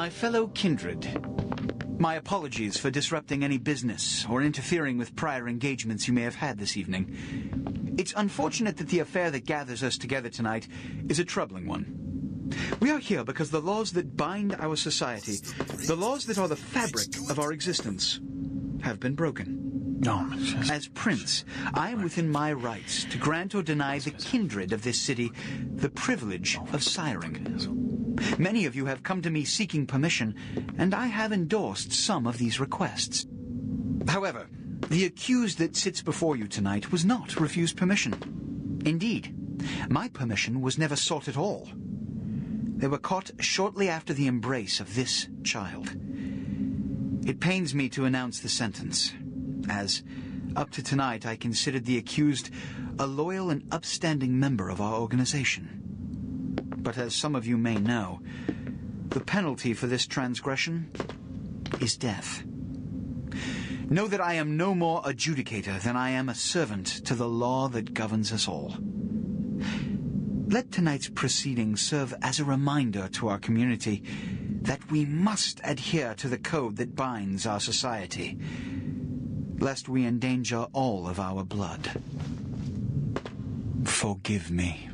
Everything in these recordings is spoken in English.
My fellow kindred, my apologies for disrupting any business or interfering with prior engagements you may have had this evening. It's unfortunate that the affair that gathers us together tonight is a troubling one. We are here because the laws that bind our society, the laws that are the fabric of our existence, have been broken. As Prince, I am within my rights to grant or deny the kindred of this city the privilege of siring. Many of you have come to me seeking permission, and I have endorsed some of these requests. However, the accused that sits before you tonight was not refused permission. Indeed, my permission was never sought at all. They were caught shortly after the embrace of this child. It pains me to announce the sentence, as, up to tonight, I considered the accused a loyal and upstanding member of our organization. But as some of you may know, the penalty for this transgression is death. Know that I am no more adjudicator than I am a servant to the law that governs us all. Let tonight's proceedings serve as a reminder to our community that we must adhere to the code that binds our society, lest we endanger all of our blood. Forgive me.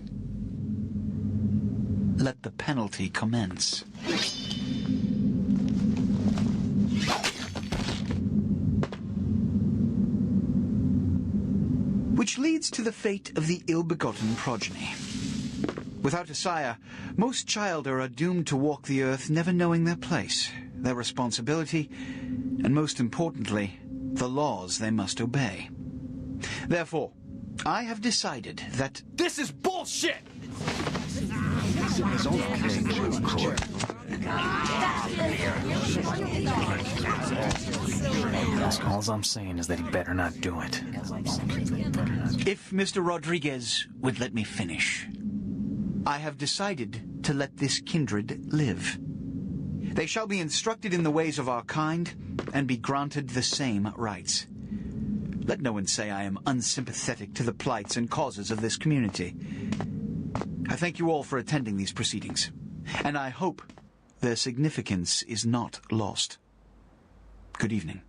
Let the penalty commence. Which leads to the fate of the ill-begotten progeny. Without a sire, most childer are doomed to walk the earth never knowing their place, their responsibility, and most importantly, the laws they must obey. Therefore, I have decided that... This is bullshit! All I'm saying is that he better not do it. If Mr. Rodriguez would let me finish. I have decided to let this kindred live. They shall be instructed in the ways of our kind and be granted the same rights. Let no one say I am unsympathetic to the plights and causes of this community. I thank you all for attending these proceedings, and I hope their significance is not lost. Good evening.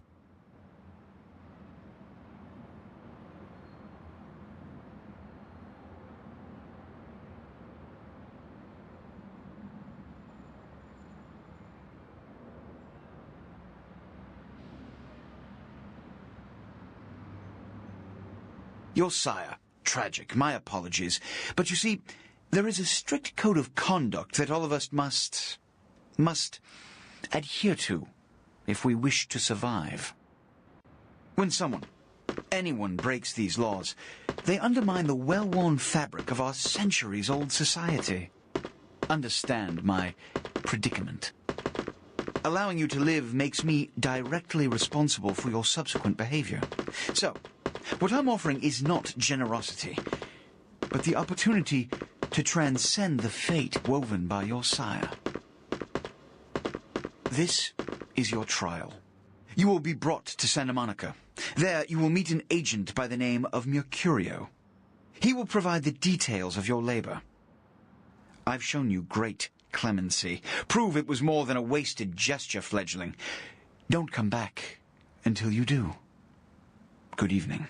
Your sire. Tragic. My apologies. But you see, there is a strict code of conduct that all of us must adhere to if we wish to survive. When anyone breaks these laws, they undermine the well-worn fabric of our centuries-old society. Understand my predicament. Allowing you to live makes me directly responsible for your subsequent behavior. So, what I'm offering is not generosity, but the opportunity to transcend the fate woven by your sire. This is your trial. You will be brought to Santa Monica. There you will meet an agent by the name of Mercurio. He will provide the details of your labor. I've shown you great clemency. Prove it was more than a wasted gesture, fledgling. Don't come back until you do. Good evening.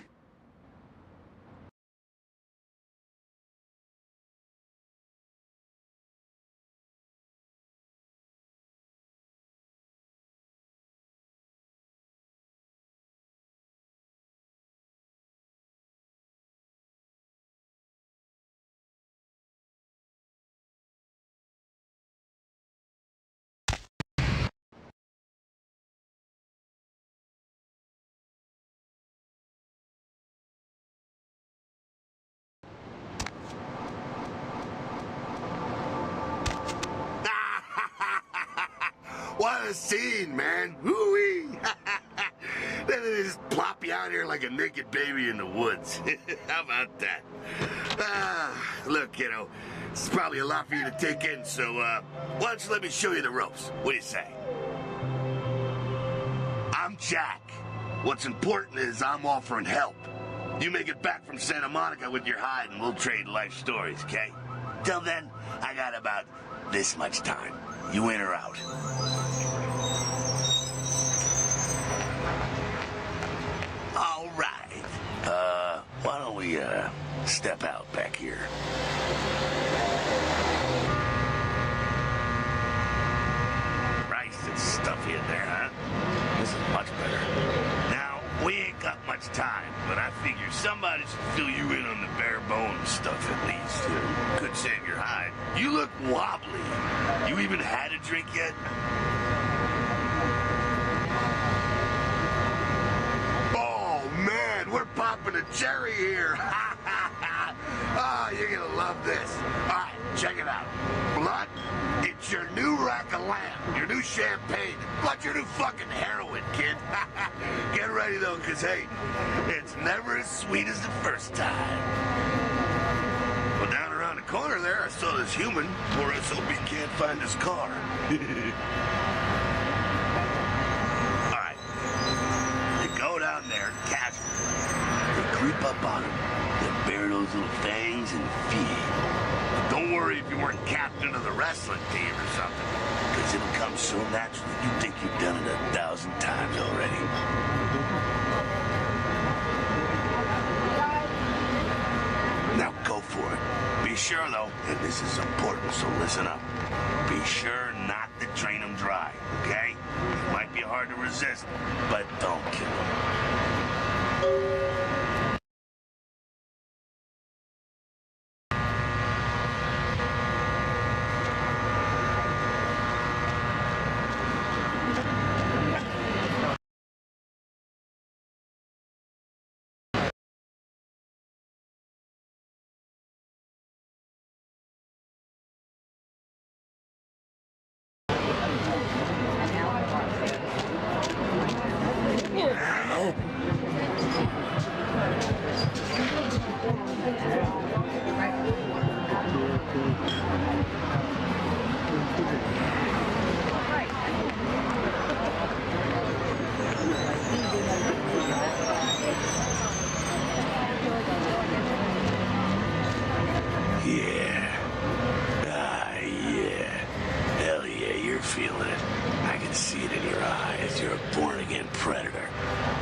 What a scene, man. Woo-wee. Then they just plop you out here like a naked baby in the woods. How about that? Look, kiddo, this is probably a lot for you to take in, so why don't you let me show you the ropes? What do you say? I'm Jack. What's important is I'm offering help. You make it back from Santa Monica with your hide and we'll trade life stories, okay? Till then, I got about this much time. You in or out? Step out back here. Christ, it's stuffy in there, huh? This is much better. Now, we ain't got much time, but I figure somebody should fill you in on the bare bones stuff at least. Could save your hide. You look wobbly. You even had a drink yet? Oh, man, we're popping a cherry here. Oh, you're gonna love this. All right, check it out. Blood, it's your new rack of lamb, your new champagne. Blood, your new fucking heroin, kid. Get ready, though, because, hey, it's never as sweet as the first time. Well, down around the corner there, I saw this human. Poor SOB can't find his car. All right. You go down there casually. You creep up on him. You bare those little fangs and feed. Don't worry if you weren't captain of the wrestling team or something, because it'll come so naturally you think you've done it 1,000 times already. Now go for it. Be sure, though, and this is important, so listen up. Be sure not to drain them dry, okay? It might be hard to resist, but don't kill them.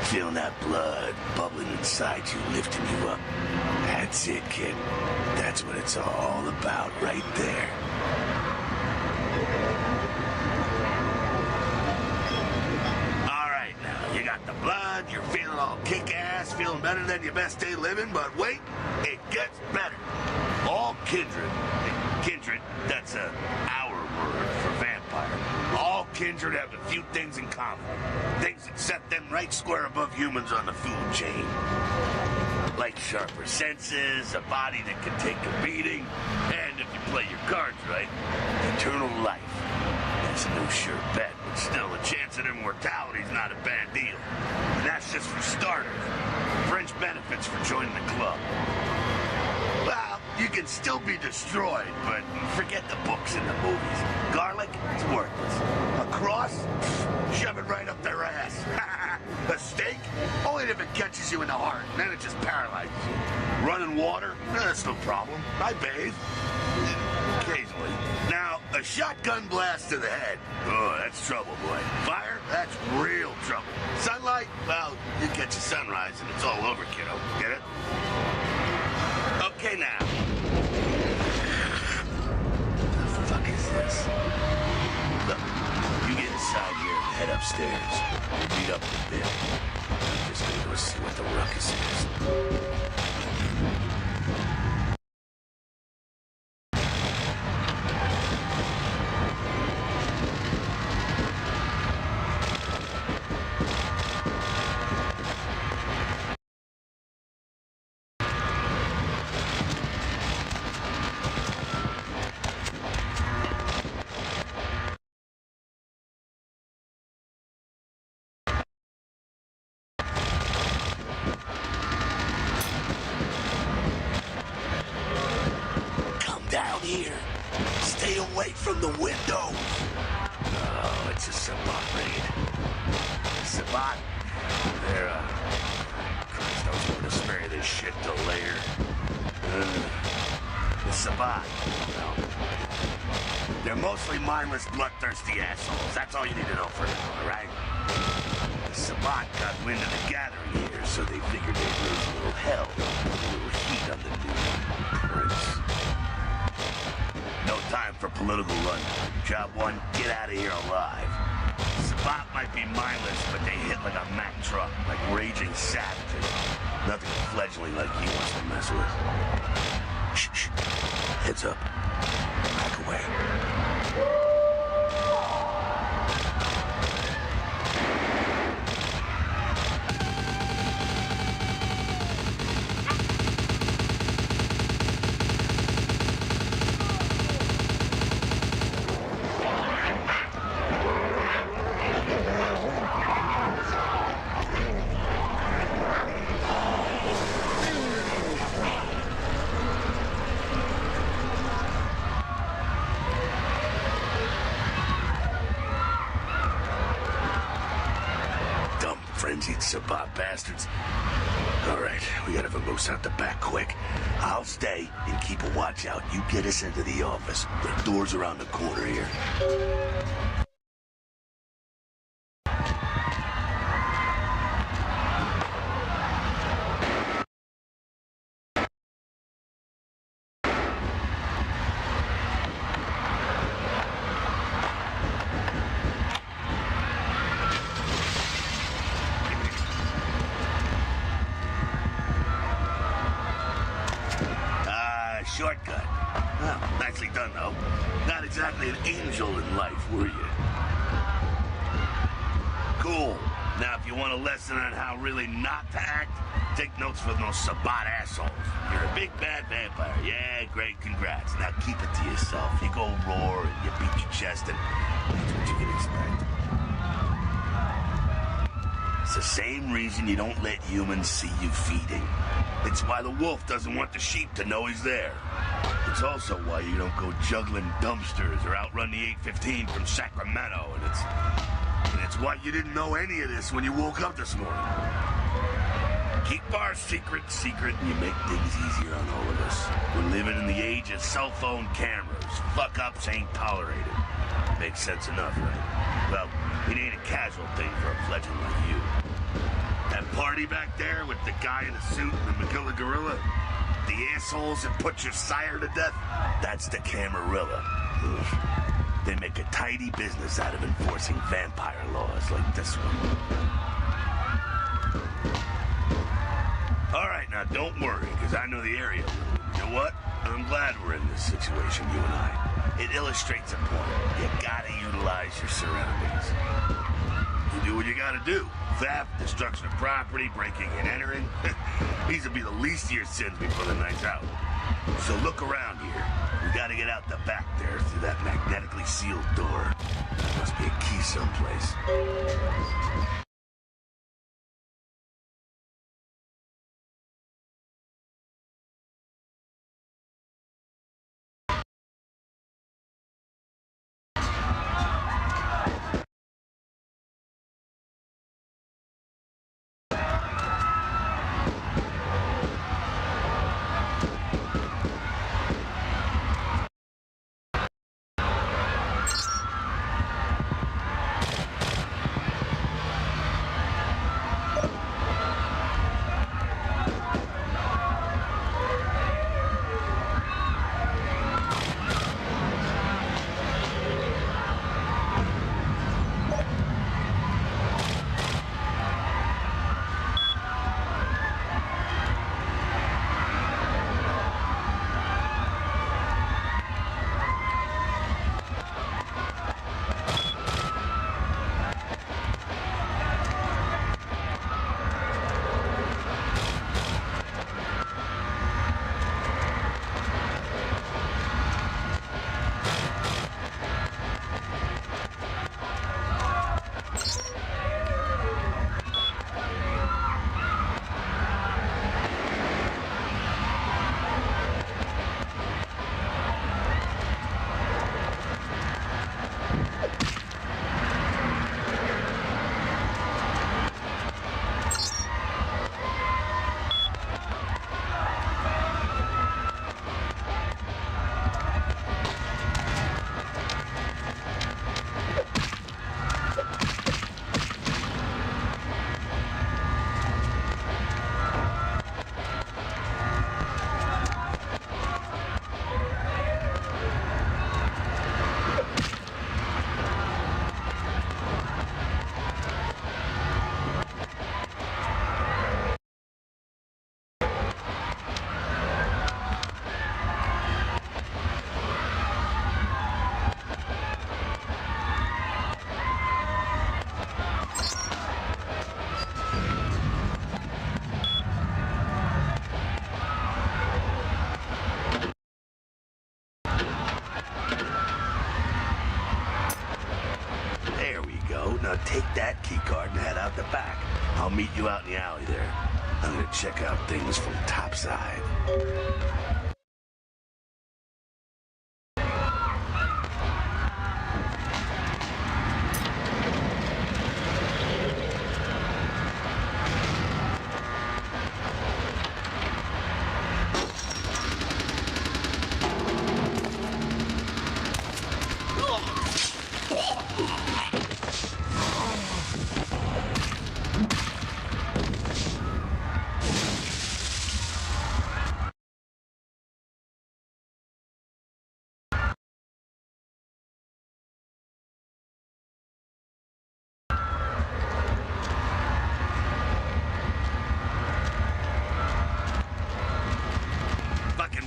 Feeling that blood bubbling inside you, lifting you up. That's it, kid. That's what it's all about right there. All right, now, you got the blood, you're feeling all kick-ass, feeling better than your best day living, but wait, it gets better. All kindred, that's our word for vampire. All kindred have a few things in common. Things that set them right square above humans on the food chain. Like sharper senses, a body that can take a beating, and if you play your cards right, eternal life. That's no sure bet, but still a chance at immortality is not a bad deal. And that's just for starters. Fringe benefits for joining the club. Well, you can still be destroyed, but forget the books and the movies. Garlic, it's worthless. A cross? Shove it right up their ass. A stake? Only if it catches you in the heart, then it just paralyzes you. Running water? That's no problem. I bathe. Occasionally. Now, a shotgun blast to the head. Oh, that's trouble, boy. Fire? That's real trouble. Sunlight? Well, you catch a sunrise and it's all over, kiddo. Get it? Okay, now. The fuck is this? Look, you get inside here and head upstairs. Beat up a bit. I'm just gonna go see what the ruckus is. Here. Stay away from the window. Oh, it's a Sabat raid. Sabat? They're, Christ, I was going to spare this shit till later. The Sabat, well, they're mostly mindless, bloodthirsty assholes. That's all you need to know for now, all right? The Sabat got wind of the gathering here, so they figured they'd raise a little hell, a little heat on the news. political run. Job 1, get out of here alive. Sabat might be mindless, but they hit like a Mack truck, like raging savages. Nothing fledgling like he wants to mess with. Shh, shh. Heads up. Back away. Frenzied Sabat bastards. Alright, we gotta vamoose out the back quick. I'll stay and keep a watch out. You get us into the office. The door's around the corner here. Shortcut. Well, nicely done, though. Not exactly an angel in life, were you? Cool. Now, if you want a lesson on how really not to act, take notes from those Sabat assholes. You're a big bad vampire. Yeah, great, congrats. Now keep it to yourself. You go roar and you beat your chest, and that's what you can expect. It's the same reason you don't let humans see you feeding. It's why the wolf doesn't want the sheep to know he's there. It's also why you don't go juggling dumpsters or outrun the 815 from Sacramento, and it's why you didn't know any of this when you woke up this morning. Keep our secret, and you make things easier on all of us. We're living in the age of cell phone cameras. Fuck-ups ain't tolerated. Makes sense enough, right? Well, it ain't a casual thing for a fledgling like you. That party back there with the guy in the suit and the Magilla Gorilla? The assholes that put your sire to death? That's the Camarilla. Ugh. They make a tidy business out of enforcing vampire laws like this one. Alright, now don't worry, because I know the area. You know what? I'm glad we're in this situation, you and I. It illustrates a point. You gotta utilize your surroundings. You do what you gotta do. Theft, destruction of property, breaking and entering. These will be the least of your sins before the night's out. So look around here. We gotta get out the back there through that magnetically sealed door. There must be a key someplace. I'll meet you out in the alley there. I'm gonna check out things from topside.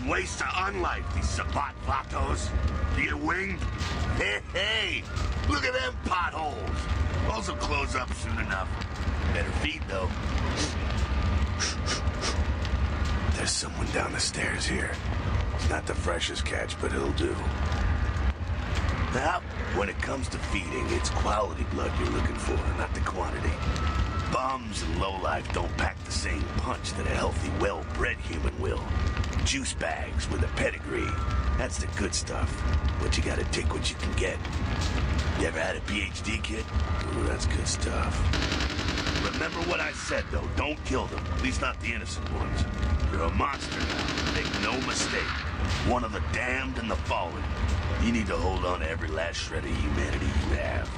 Waste to unlife, these Sabat Vatos. You get winged? Hey, look at them potholes. Those will close up soon enough. Better feed, though. There's someone down the stairs here. It's not the freshest catch, but it'll do. Now, when it comes to feeding, it's quality blood you're looking for, not the quantity. Bums and lowlife don't pack the same punch that a healthy, well-bred human will. Juice bags with a pedigree. That's the good stuff. But you gotta take what you can get. You ever had a PhD kid? Ooh, that's good stuff. Remember what I said, though. Don't kill them. At least not the innocent ones. You're a monster now. Make no mistake. One of the damned and the fallen. You need to hold on to every last shred of humanity you have.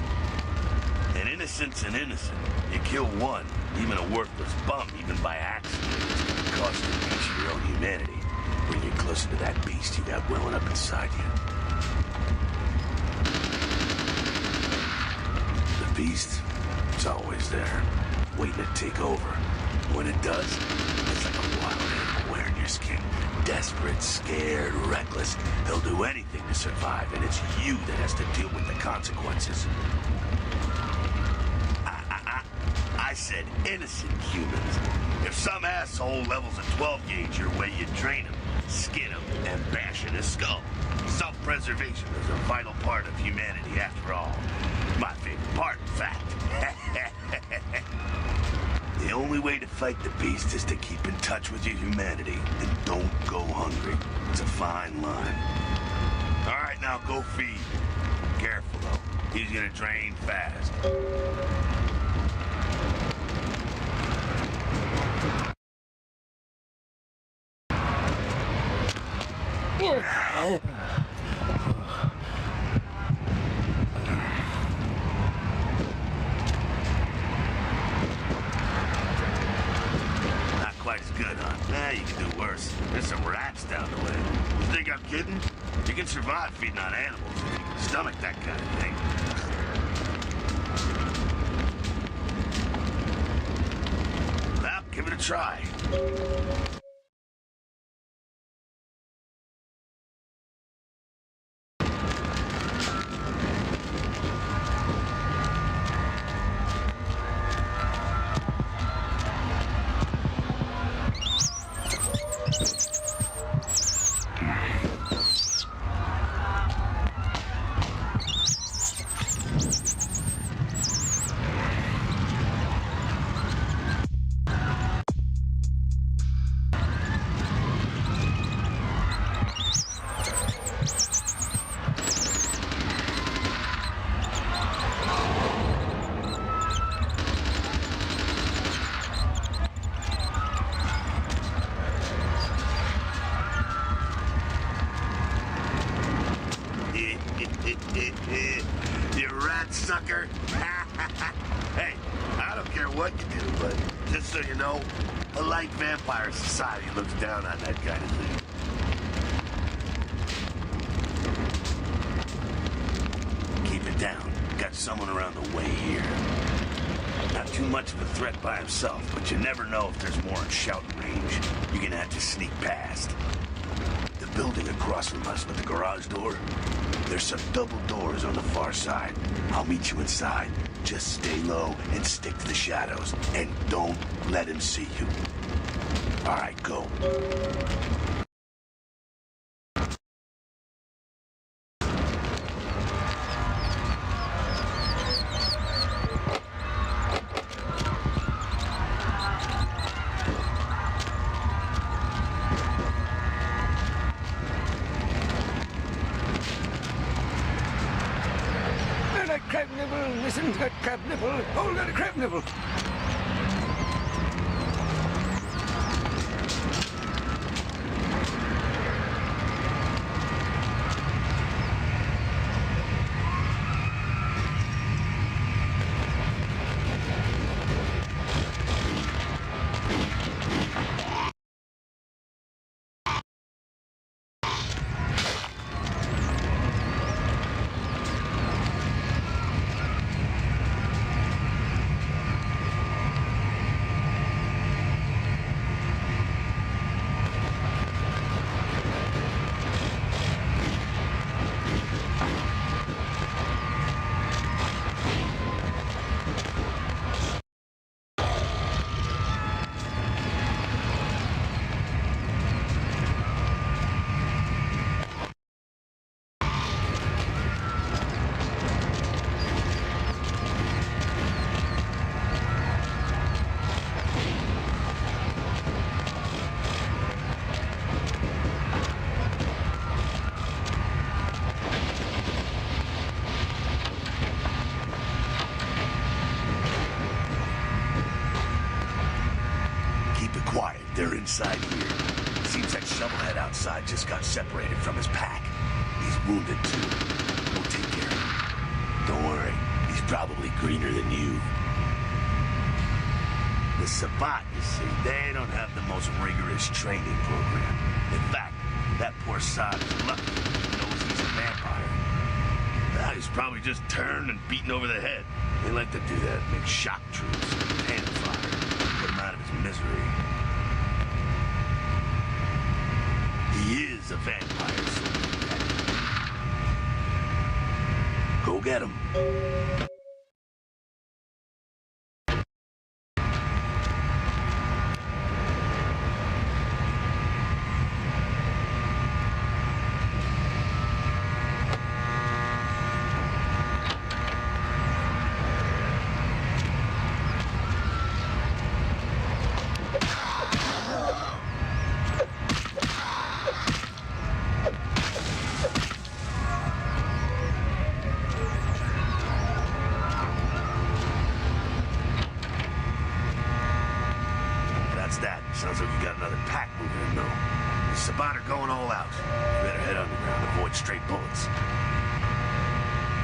And innocent's an innocent. You kill one, even a worthless bum, even by accident, it's gonna cost you a piece of your own humanity. Bring you closer to that beast you got welling up inside you. The beast, it's always there, waiting to take over. When it does, it's like a wild animal wearing your skin. Desperate, scared, reckless. They'll do anything to survive, and it's you that has to deal with the consequences. I said innocent humans. If some asshole levels a 12 gauge your way, you drain him, skin him, and bash in his skull. Self-preservation is a vital part of humanity, after all. My favorite part, in fact. The only way to fight the beast is to keep in touch with your humanity and don't go hungry. It's a fine line. All right, now go feed. Careful, though. He's gonna drain fast. Not quite as good, huh? Nah, you can do worse. There's some rats down the way. You think I'm kidding? You can survive feeding on animals if you can stomach that kind of thing. Well, give it a try. You rat sucker. Hey, I don't care what you do, but just so you know, polite vampire society looks down on that kind of thing. Keep it down. Got someone around the way here. Not too much of a threat by himself, but you never know if there's more in shouting range. You're gonna have to sneak past. The building across from us with the garage door, there's some double doors on the far side. I'll meet you inside. Just stay low and stick to the shadows. And don't let him see you. All right, go. nipple! Oh, got a crab nipple! Quiet, they're inside here. Seems that shovelhead outside just got separated from his pack. He's wounded too. We'll take care of him. Don't worry, he's probably greener than you. The Sabbat, you see, they don't have the most rigorous training program. In fact, that poor sod is lucky he knows he's a vampire. Now he's probably just turned and beaten over the head. They like to do that, make shock troops, hand fire, put him out of his misery. He is a vampire, so go get him. Sounds like you got another pack moving in, though. The Sabbat are going all out. You better head underground, avoid straight bullets.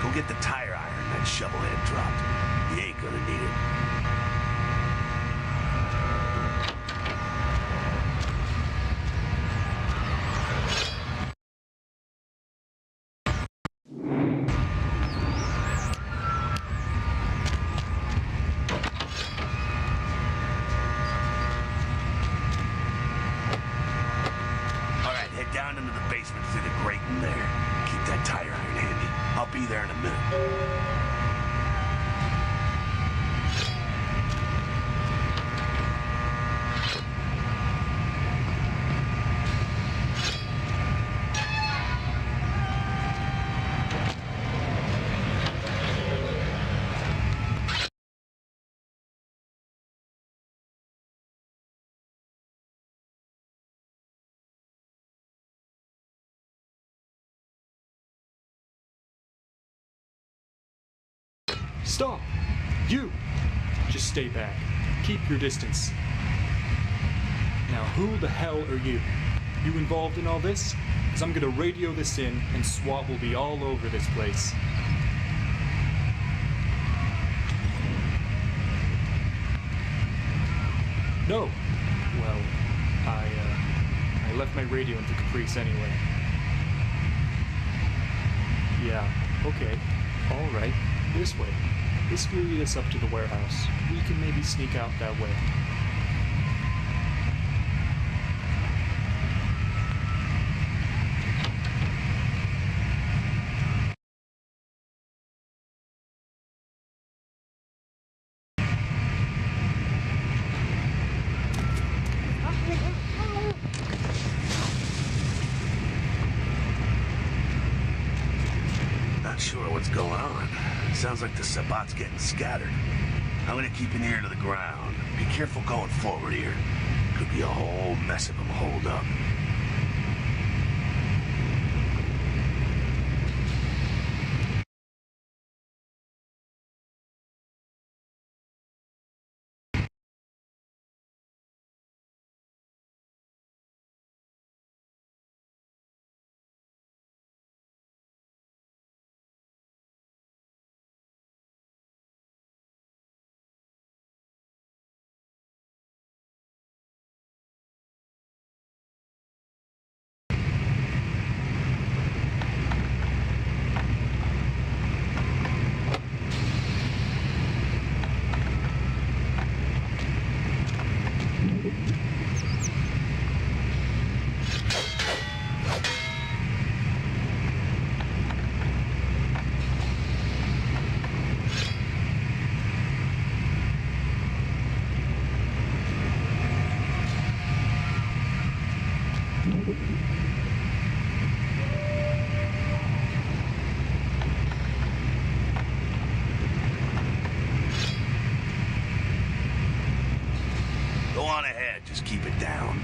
Go get the tire iron that shovelhead dropped. He ain't gonna need it. Down into the basement through the grating there. Keep that tire iron handy. I'll be there in a minute. Stop! You! Just stay back. Keep your distance. Now who the hell are you? You involved in all this? Because I'm gonna radio this in and SWAT will be all over this place. No! Well, I left my radio in the Caprice anyway. Yeah, okay. Alright. This way. This will lead us up to the warehouse. We can maybe sneak out that way. Not sure what's going on. Sounds like the Sabbat's getting scattered. I'm gonna keep an ear to the ground. Be careful going forward here. Could be a whole mess of them holed up. on ahead, just keep it down.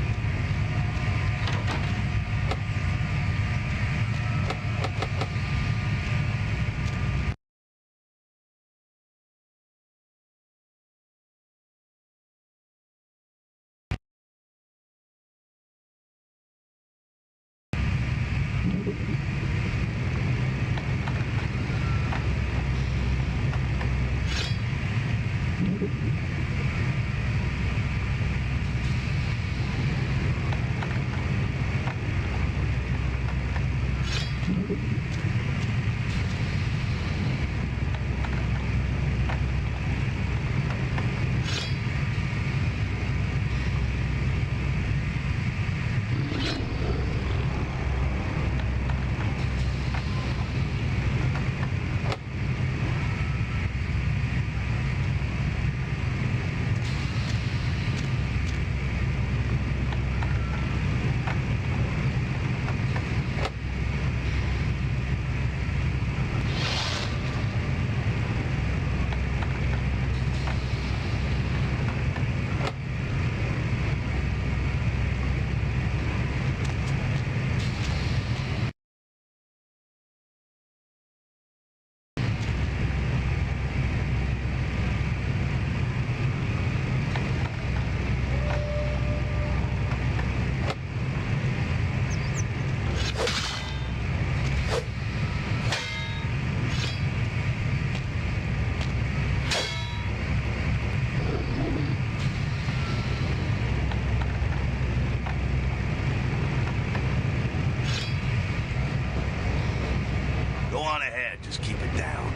Go on ahead, just keep it down.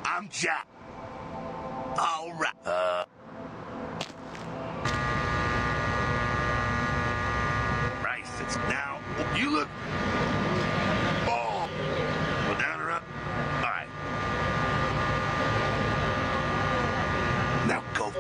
I'm Jack. All right. Right, it's now. You look. Oh. Go down or up? All right. Now go.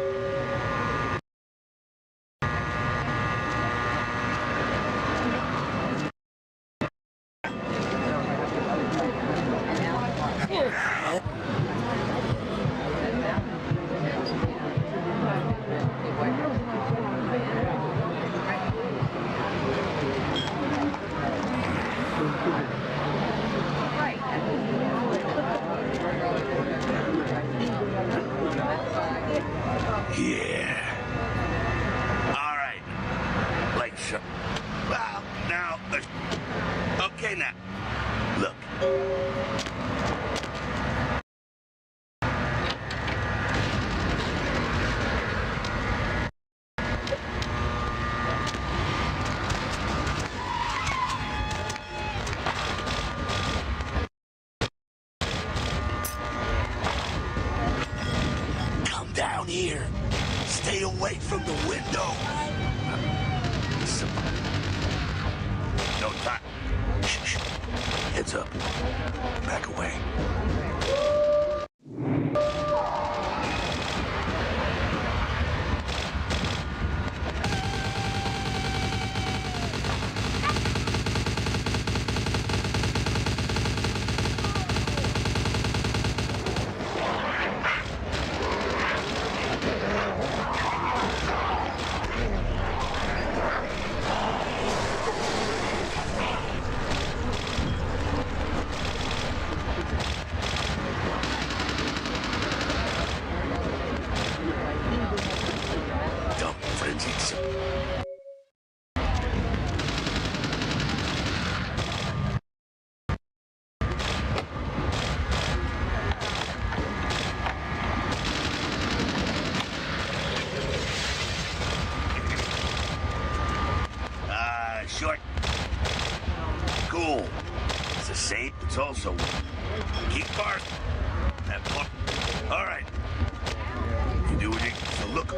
Yeah. All right. Like so. Well, now. Okay, now. Look. Come down here. Stay away from the window. No time. Shh. Heads up. Back away. cool. It's a saint. It's also... Keep fast. That part. All right. You do what you... So look.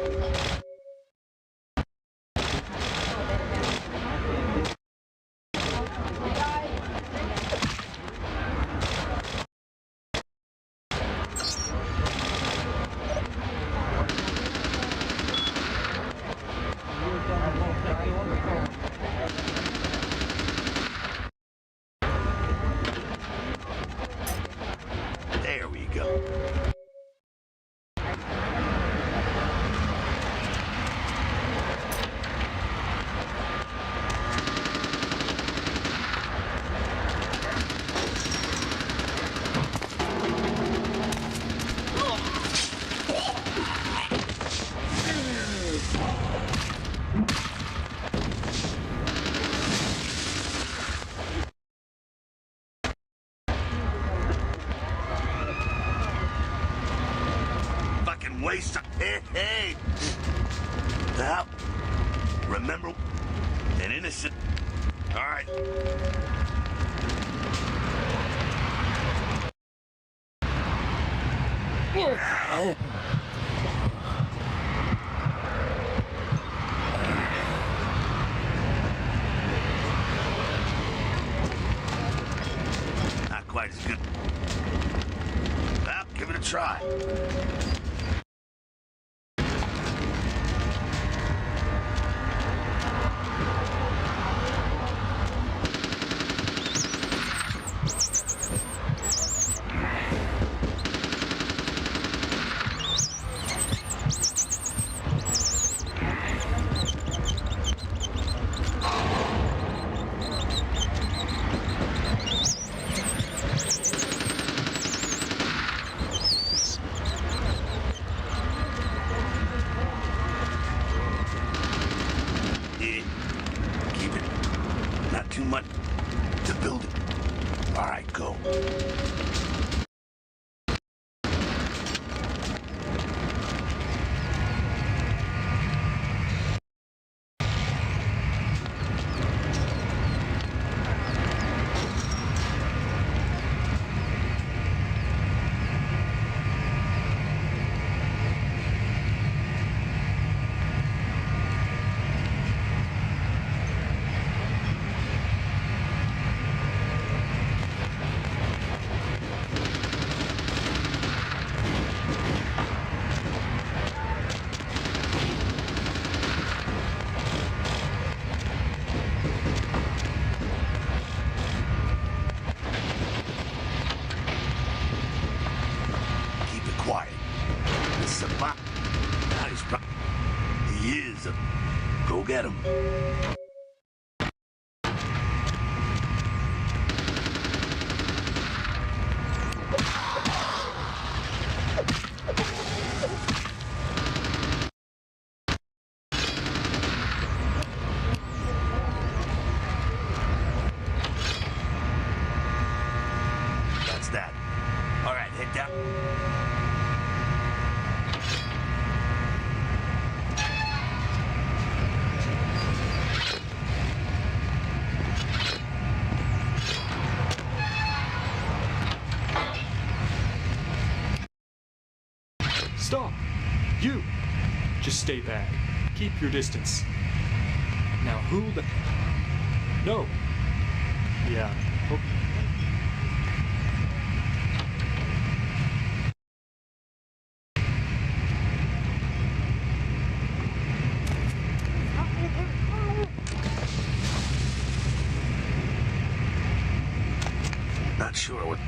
There we go. Waste of... Hey! Now, remember, an innocent... All right. Not quite as good. Well, give it a try. Keep it. Not too much to build it. All right, go. Quiet. This is a bot. He is. Go get him. That's that. All right, head down. Stop! You! Just stay back. Keep your distance. Now who the... No! Yeah. Oh. Not sure what...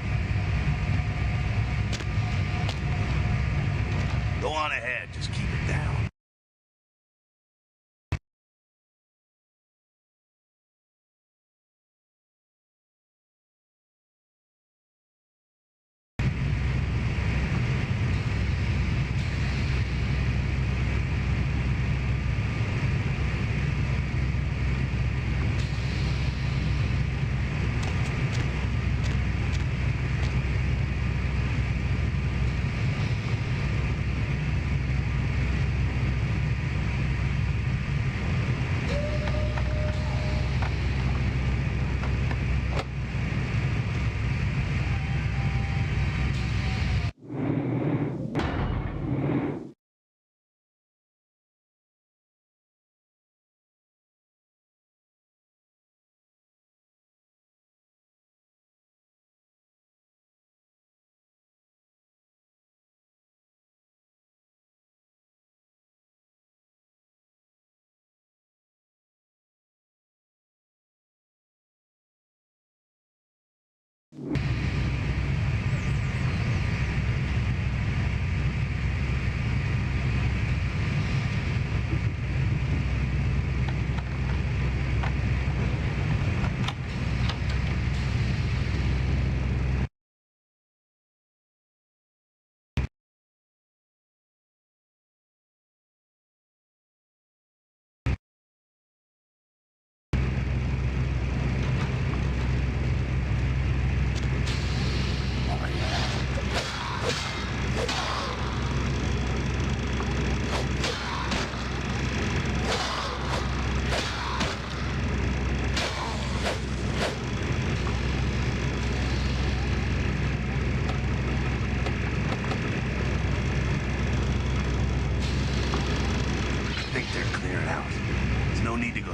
Go on ahead, just keep it down.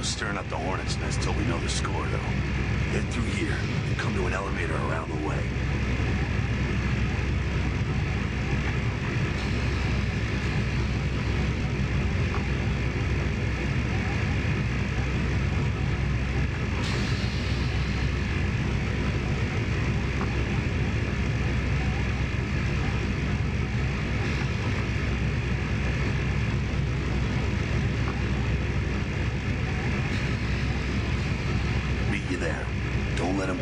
Stirring up the hornet's nest till we know the score, though. Head through here and come to an elevator around the way. There. Don't let him...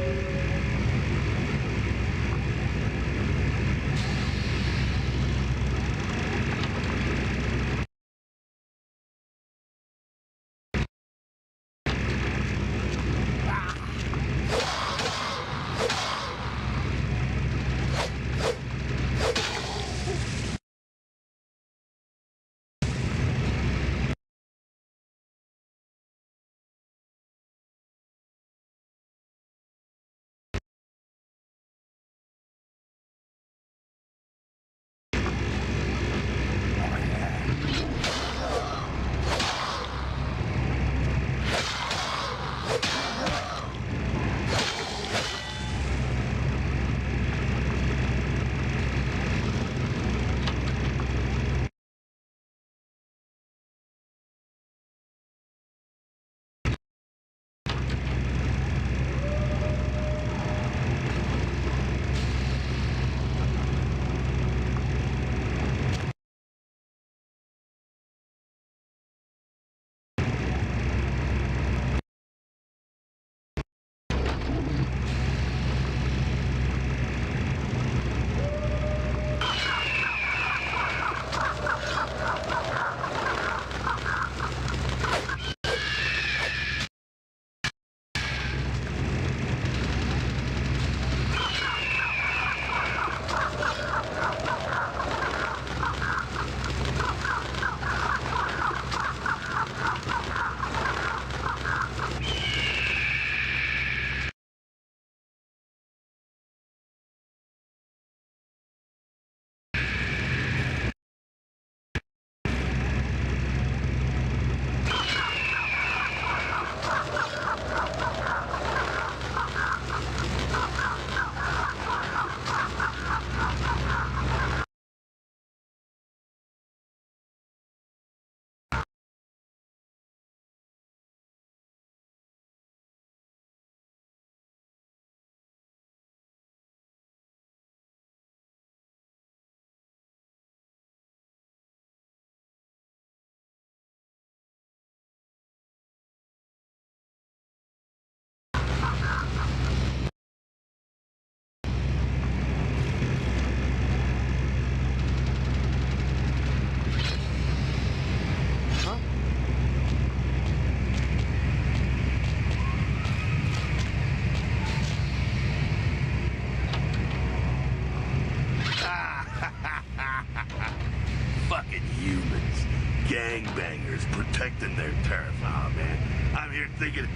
Gangbangers protecting their turf. Oh, man. I'm here thinking...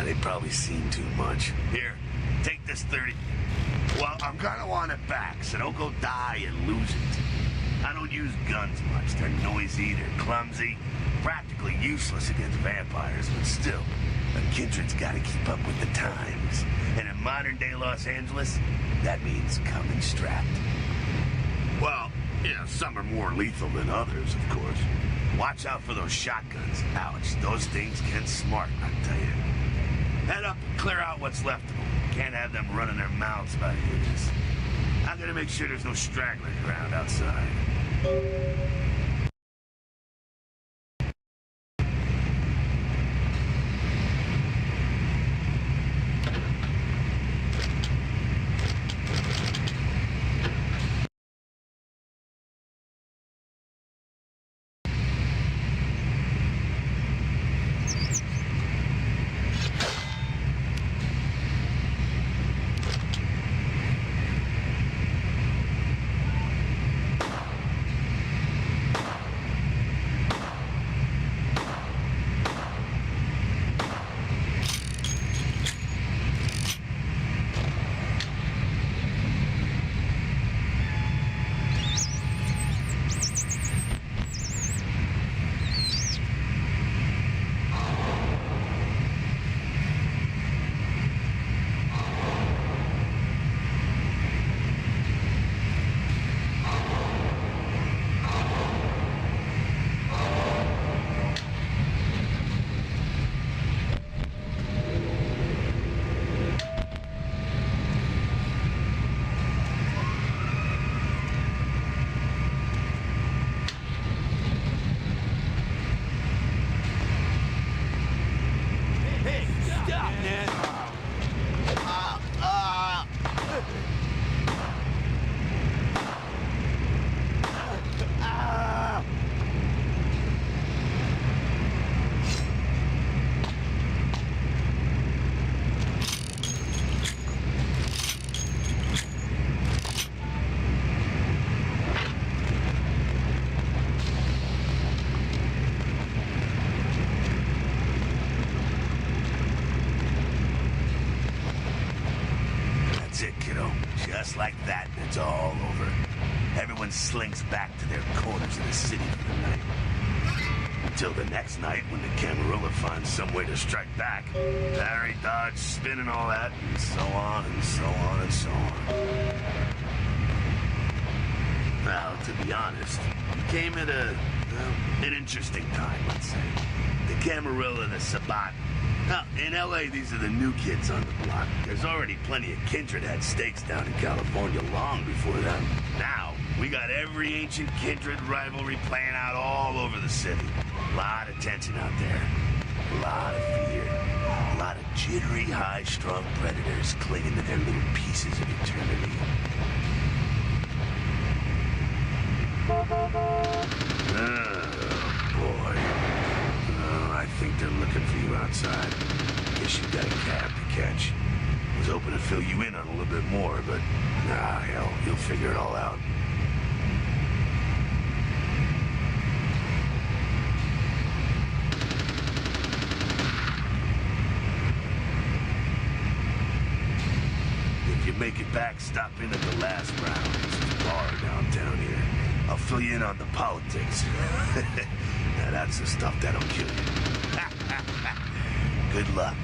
they probably seen too much. Here, take this 30... Well, I'm gonna want it back, so don't go die and lose it. I don't use guns much. They're noisy, they're clumsy, practically useless against vampires, but still, a kindred's gotta keep up with the times. And in modern-day Los Angeles, that means coming strapped. Well, yeah, some are more lethal than others, of course. Watch out for those shotguns. Ouch, those things can smart, I tell you. Head up and clear out what's left of them. Can't have them running their mouths about this. I'm gonna make sure there's no stragglers around outside. Just like that, it's all over. Everyone slinks back to their corners of the city for the night. Until the next night when the Camarilla finds some way to strike back. Parry, dodge, spin and all that, and so on and so on and so on. Well, to be honest, it came at an interesting time, let's say. The Camarilla, the Sabat. Now, in L.A., these are the new kids on the block. There's already plenty of kindred had stakes down in California long before them. Now, we got every ancient kindred rivalry playing out all over the city. A lot of tension out there. A lot of fear. A lot of jittery, high-strung predators clinging to their little pieces of eternity. Oh, boy. I think they're looking for you outside. Guess you've got a cab to catch. Was hoping to fill you in on a little bit more, but hell, you'll figure it all out. If you make it back, stop in at the last round. There's a bar downtown here. I'll fill you in on the politics. Now that's the stuff that'll kill you. Good luck.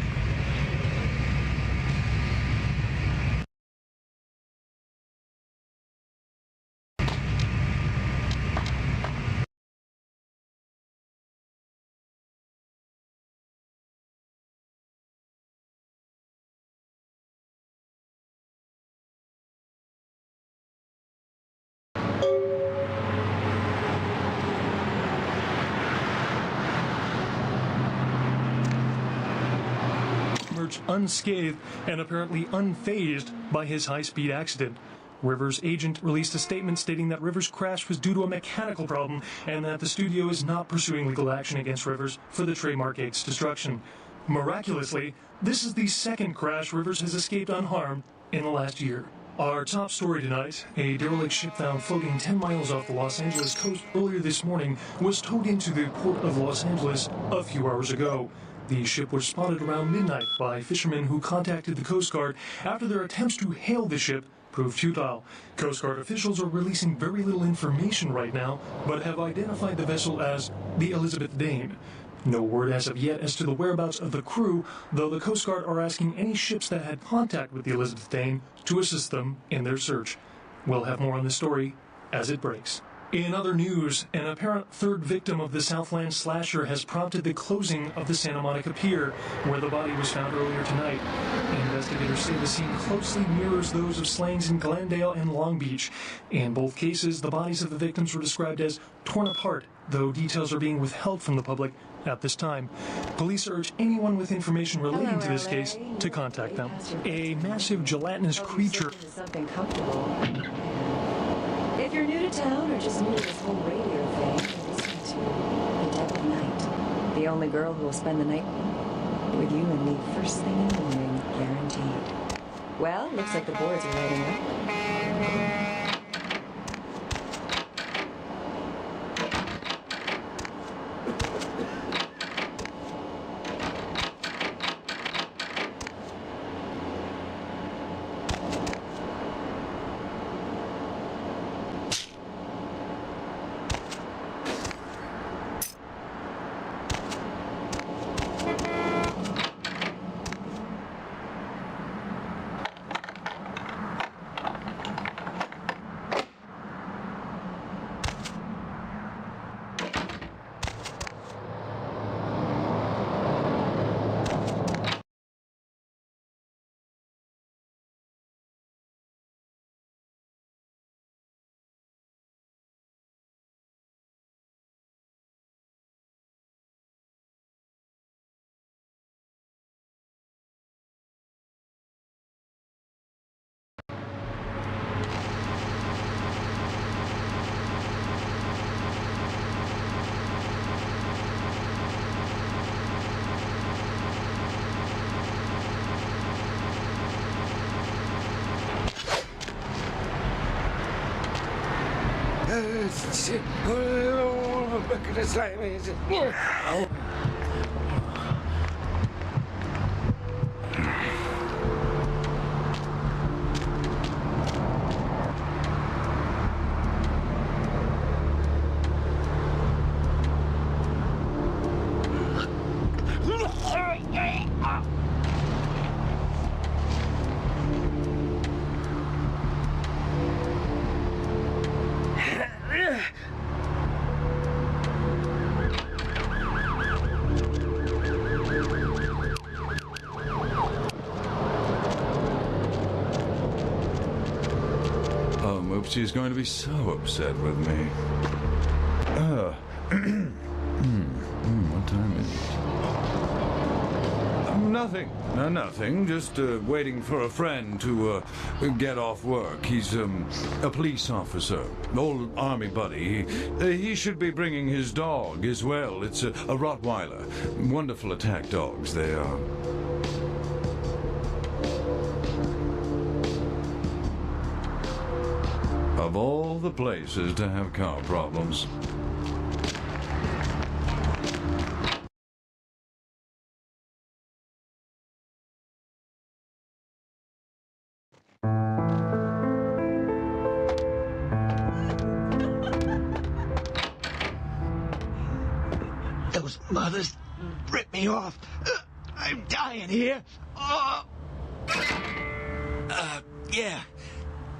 Unscathed and apparently unfazed by his high-speed accident. Rivers' agent released a statement stating that Rivers' crash was due to a mechanical problem and that the studio is not pursuing legal action against Rivers for the trademark 8's destruction. Miraculously, this is the second crash Rivers has escaped unharmed in the last year. Our top story tonight, a derelict ship found floating 10 miles off the Los Angeles coast earlier this morning was towed into the port of Los Angeles a few hours ago. The ship was spotted around midnight by fishermen who contacted the Coast Guard after their attempts to hail the ship proved futile. Coast Guard officials are releasing very little information right now, but have identified the vessel as the Elizabeth Dane. No word as of yet as to the whereabouts of the crew, though the Coast Guard are asking any ships that had contact with the Elizabeth Dane to assist them in their search. We'll have more on this story as it breaks. In other news, an apparent third victim of the Southland slasher has prompted the closing of the Santa Monica Pier, where the body was found earlier tonight. Investigators say the scene closely mirrors those of slayings in Glendale and Long Beach. In both cases, the bodies of the victims were described as torn apart, though details are being withheld from the public at this time. Police urge anyone with information relating to this case to contact them. A massive gelatinous creature. Something comfortable. If you're new to town or just new to this whole radio thing, you're listening to The Dead of Night. The only girl who will spend the night with you and me first thing in the morning, guaranteed. Well, looks like the boards are lighting up. She's going to be so upset with me. What time is it? Nothing. Nothing. Just waiting for a friend to get off work. He's a police officer, old army buddy. He should be bringing his dog as well. It's a Rottweiler. Wonderful attack dogs they are. Of all the places to have car problems. Those mothers ripped me off. I'm dying here. Yeah.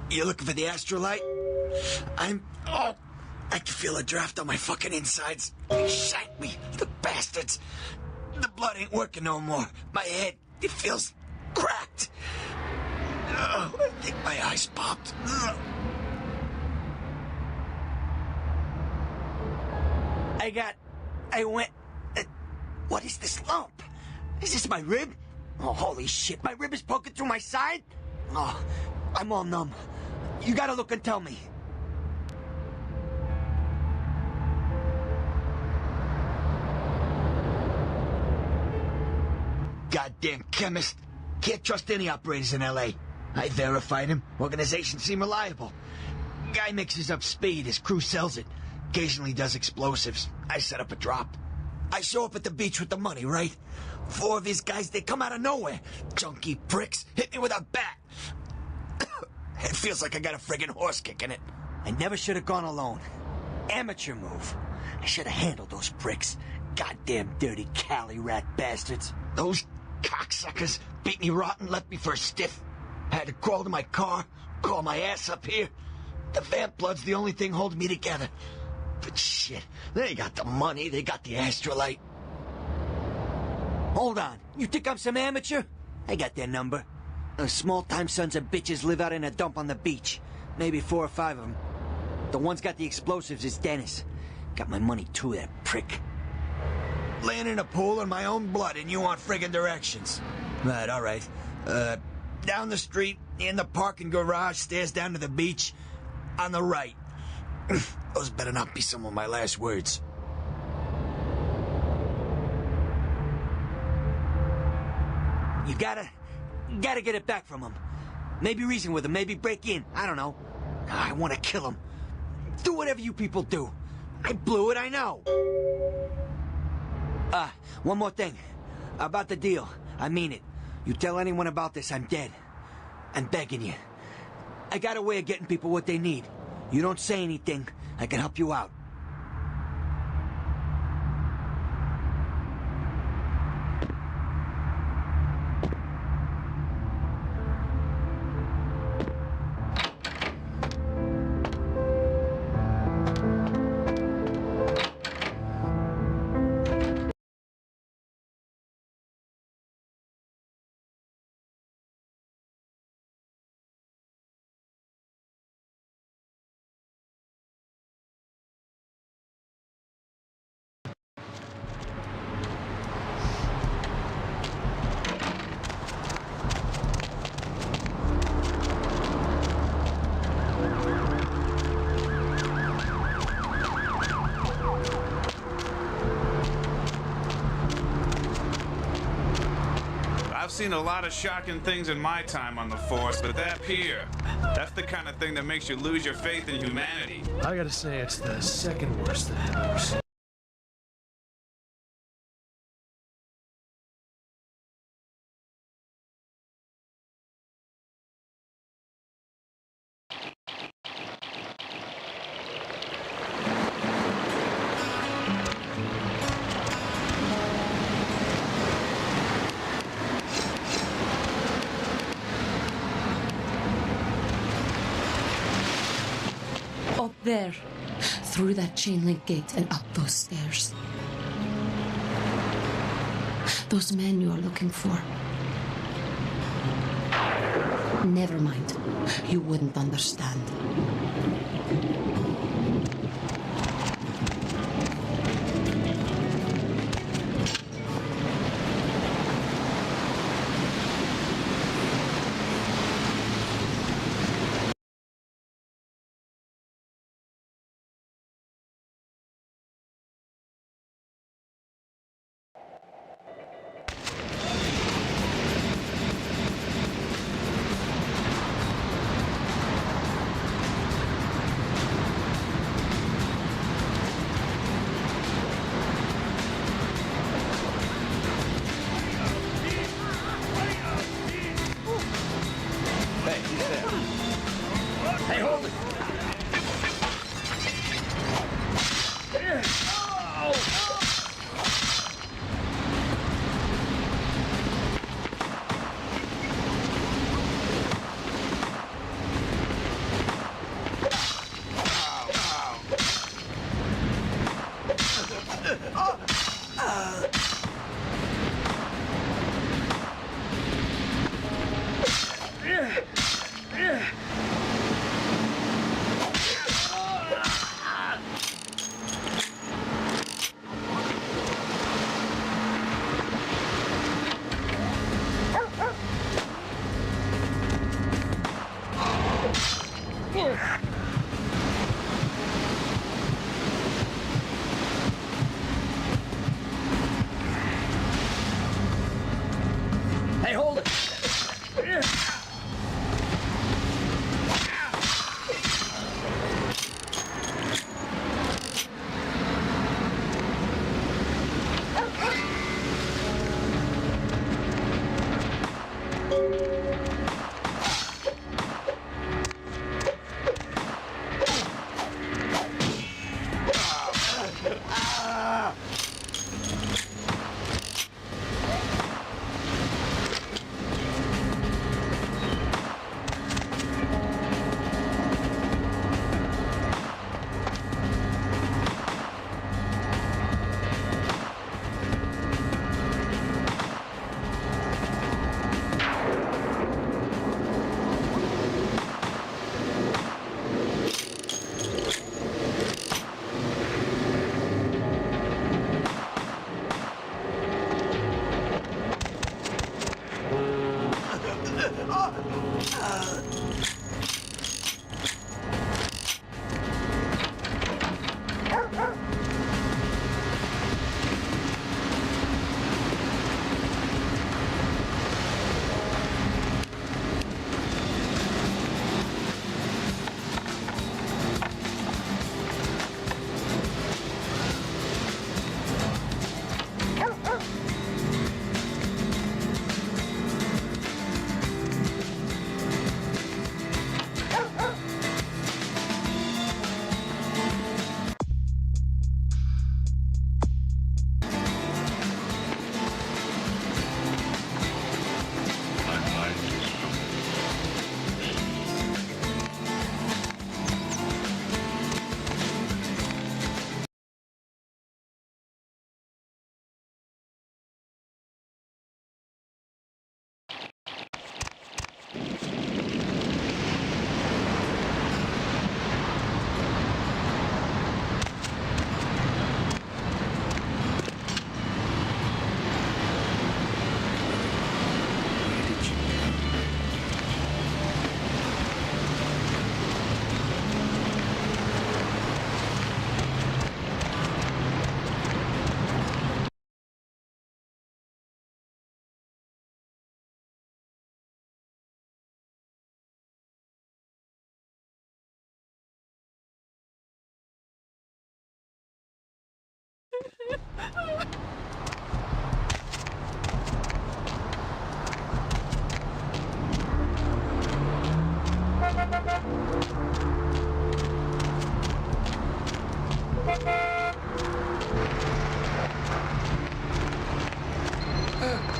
You looking for the astrolite? I can feel a draft on my fucking insides. They shanked me, the bastards. The blood ain't working no more. My head, it feels cracked. I think my eyes popped. What is this lump? Is this my rib? Oh, holy shit, my rib is poking through my side? Oh, I'm all numb. You gotta look and tell me. Goddamn chemist. Can't trust any operators in L.A. I verified him. Organizations seem reliable. Guy mixes up speed. His crew sells it. Occasionally does explosives. I set up a drop. I show up at the beach with the money, right? 4 of his guys, they come out of nowhere. Junky pricks hit me with a bat. It feels like I got a friggin' horse kick in it. I never should have gone alone. Amateur move. I should have handled those pricks. Goddamn dirty Cali rat bastards. Those cocksuckers beat me rotten, left me for a stiff. Had to crawl to my car, crawl my ass up here. The vamp blood's the only thing holding me together. But shit, they got the money, they got the astrolite. Hold on, you think I'm some amateur? I got their number. Small-time sons of bitches live out in a dump on the beach. Maybe 4 or 5 of them. The one's got the explosives is Dennis. Got my money too, that prick. Laying in a pool in my own blood and you want friggin' directions. Right, all right. Down the street, in the parking garage, stairs down to the beach. On the right. Those better not be some of my last words. You gotta get it back from him. Maybe reason with him, maybe break in. I don't know. I want to kill him. Do whatever you people do. I blew it, I know. One more thing. About the deal. I mean it. You tell anyone about this, I'm dead. I'm begging you. I got a way of getting people what they need. You don't say anything, I can help you out. I've seen a lot of shocking things in my time on the force, but that pier, that's the kind of thing that makes you lose your faith in humanity. I gotta say, it's the second worst that I've ever seen. Up there, through that chain link gate and up those stairs. Those men you are looking for. Never mind. You wouldn't understand. Hey, hold it!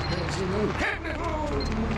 As you know,